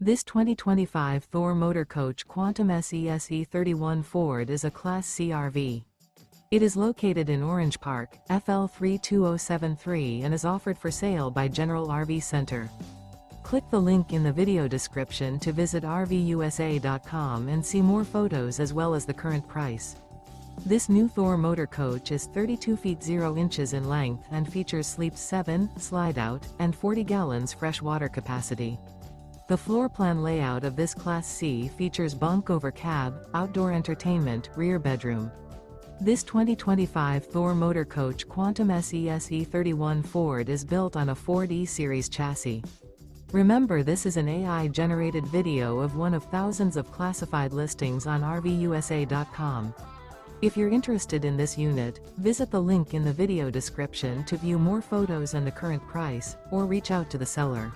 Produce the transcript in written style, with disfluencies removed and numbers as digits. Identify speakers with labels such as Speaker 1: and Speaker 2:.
Speaker 1: This 2025 Thor Motor Coach Quantum SE-31 Ford is a Class C RV. It is located in Orange Park, FL 32073 and is offered for sale by General RV Center. Click the link in the video description to visit RVUSA.com and see more photos as well as the current price. This new Thor Motor Coach is 32 feet 0 inches in length and features sleeps 7, Slideout, and 40 gallons fresh water capacity. The floor plan layout of this Class C features bunk over cab, outdoor entertainment, rear bedroom. This 2025 Thor Motor Coach Quantum SE-31 Ford is built on a Ford E-Series chassis. Remember, this is an AI-generated video of one of thousands of classified listings on RVUSA.com. If you're interested in this unit, visit the link in the video description to view more photos and the current price, or reach out to the seller.